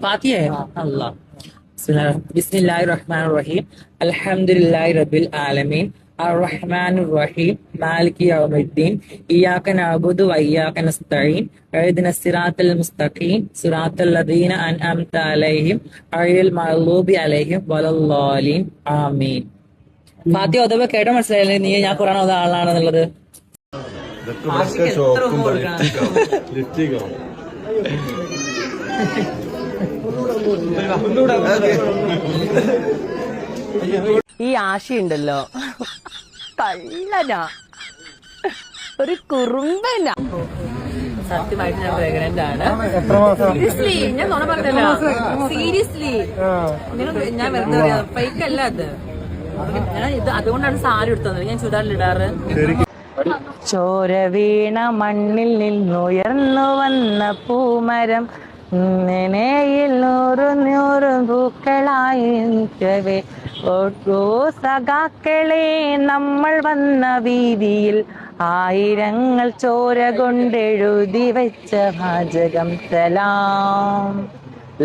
ഫാത്തിഹ അല്ലാ. ബിസ്മില്ലാഹിർ റഹ്മാനിർ റഹീം. അൽഹംദുലില്ലാഹി റബ്ബിൽ ആലമീൻ അർറഹ്മാനിർ റഹീം മാലികി യൗമിദ്ദീൻ ഇയ്യാക നഅ്ബുദു വഇയ്യാക നസ്തഈൻ ഇഹ്ദിനസ് സിറാത്തൽ മുസ്തഖീം സിറാത്തൽ ലദീന അൻഅംത അലൈഹിം ഗൈറിൽ മഗ്ദൂബി അലൈഹിം വലദ്ദാലീൻ ആമീൻ. ഫാത്തിഹ ഓതുമ്പോ കേട്ടോ മനസ്സിലായില്ലേ നീ ഞാൻ ഖുർആൻ ഓതുന്ന ആളാണെന്നുള്ളത്? ഈ ആശയുണ്ടല്ലോ കള്ളനാ, ഒരു കുറുമ്പനാ. സത്യമായിട്ട് ഞാൻ പ്രഗ്നന്റ് ആണ്. സീരിയസ്ലി ഞാൻ നുണ പറഞ്ഞല്ലോ. സീരിയസ്ലി ഞാൻ വെറുതെ പറയാ, ഫേക്ക് അല്ല അത്. ഞാൻ ഇത് അതുകൊണ്ടാണ് സാരി എടുത്തത്. ഞാൻ ചുരിദാറിലിടാറ്. ചോര വീണ മണ്ണിൽ നിന്നുയർന്നു വന്ന പൂമരം നെനയിൽ നൂറു നൂറു പൂക്കളായി നിൽക്കവേ ഓരോ സഖാക്കളെ നമ്മൾ വന്ന വീതിയിൽ ആയിരങ്ങൾ ചോര കൊണ്ടെഴുതി വെച്ച വാചകം സലാം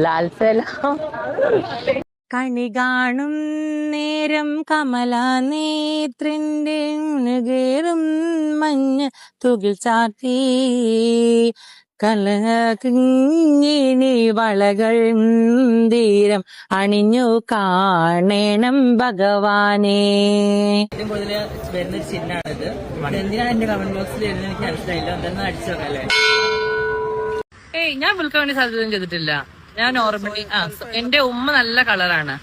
ലാൽ സലാം. കണി കാണും നേരം കമല നേത്രന്റെ കേറും മഞ്ഞ തുകിൽ ചാർത്തി കലകിങ്ങിണി വളകൾ തീരം അണിഞ്ഞു കാണണം ഭഗവാനെ. ഏറ്റവും കൂടുതൽ വരുന്ന ഒരു ചിഹ്നമാണിത്. എന്തിനാണ് എന്റെ കമന്റ് ബോക്സിൽ വരുന്നത് എനിക്ക് മനസ്സിലായില്ല. എന്തെന്ന് അടിച്ചു നോക്കല്ലേ? ഞാൻ വിൽക്കാൻ വേണ്ടി സാധ്യത ചെയ്തിട്ടില്ല. ഞാൻ നോർമലി എന്റെ ഉമ്മ നല്ല കളറാണ്.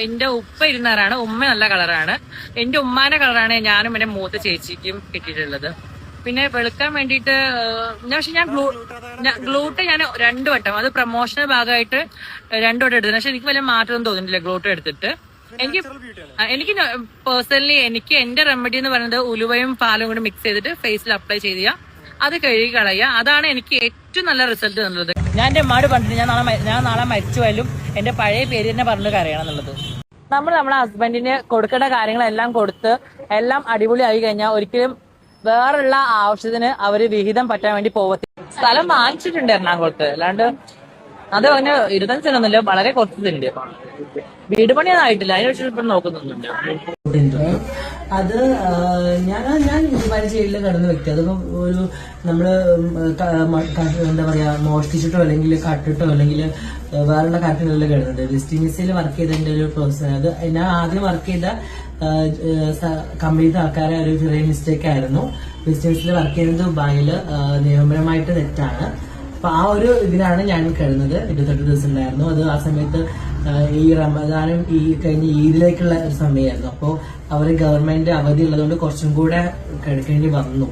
എന്റെ ഉപ്പ ഇരുന്നാറാണ്. ഉമ്മ നല്ല കളറാണ്. എന്റെ ഉമ്മാന്റെ കളറാണ് ഞാനും എന്റെ മൂത്ത ചേച്ചിക്കും കിട്ടിയിട്ടുള്ളത്. പിന്നെ വെളുക്കാൻ വേണ്ടിയിട്ട് ഞാൻ ഗ്ലൂട്ട് ഞാൻ 2 വട്ടം, അത് പ്രൊമോഷണൽ ഭാഗമായിട്ട് 2 വട്ടം എടുത്തത്. പക്ഷെ എനിക്ക് വലിയ മാറ്റമൊന്നും തോന്നുന്നില്ല ഗ്ലൂട്ട് എടുത്തിട്ട്. എനിക്ക് പേഴ്സണലി എനിക്ക് എന്റെ റെമഡി എന്ന് പറയുന്നത് ഉലുവയും പാലും കൂടി മിക്സ് ചെയ്തിട്ട് ഫേസിൽ അപ്ലൈ ചെയ്യുക, അത് കഴുകി കളയുക. അതാണ് എനിക്ക് ഏറ്റവും നല്ല റിസൾട്ട് തന്നത്. ഞാൻ എന്റെ അമ്മയോട് പറഞ്ഞിട്ട് ഞാൻ നാളെ മരിച്ചു പോയാലും എന്റെ പഴയ പേര് തന്നെ പറഞ്ഞു കറിയണം എന്നുള്ളത്. നമ്മുടെ ഹസ്ബൻഡിന് കൊടുക്കേണ്ട കാര്യങ്ങളെല്ലാം കൊടുത്ത് എല്ലാം അടിപൊളിയായി കഴിഞ്ഞാൽ ഒരിക്കലും വേറുള്ള ആവശ്യത്തിന് അവര് വിഹിതം പറ്റാൻ വേണ്ടി പോകത്തില്ല. സ്ഥലം വാങ്ങിച്ചിട്ടുണ്ട് എറണാകുളത്ത്, അല്ലാണ്ട് അത് അവന് 25 സെന്റൊന്നുമില്ല, വളരെ കുറച്ചതുണ്ട്. വീട് പണിയൊന്നും ആയിട്ടില്ല, അതിനെ ഇപ്പം നോക്കുന്നൊന്നുമില്ല. അത് ഞാൻ ജയിലിൽ കടന്ന വ്യക്തി. അതിപ്പോ ഒരു നമ്മള് എന്താ പറയാ മോഷ്ടിച്ചിട്ടോ അല്ലെങ്കിൽ കട്ടിട്ടോ അല്ലെങ്കിൽ വേറെ കാര്യത്തിലല്ല കിടന്നത്. വെസ്റ്റിൻഡീസിൽ വർക്ക് ചെയ്തതിന്റെ ഒരു പ്രോസസ്. അത് ഞാൻ ആദ്യം വർക്ക് ചെയ്ത കമ്പനിയിലെ ആൾക്കാരെ ഒരു ചെറിയ മിസ്റ്റേക്ക് ആയിരുന്നു. വെസ്റ്റിൻഡീസിൽ വർക്ക് ചെയ്യുന്നത് ദുബായില് നിയമപരമായിട്ട് തെറ്റാണ്. അപ്പൊ ആ ഒരു ഇതിലാണ് ഞാൻ കിടന്നത്. 28 ദിവസം ഉണ്ടായിരുന്നു. അത് ആ സമയത്ത് ഈ റമദാനും ഈ കഴിഞ്ഞ ഈദിലേക്കുള്ള ഒരു സമയമായിരുന്നു. അപ്പോൾ അവര് ഗവൺമെന്റ് അവധി ഉള്ളതുകൊണ്ട് കുറച്ചും കൂടെ കിടക്കേണ്ടി വന്നു.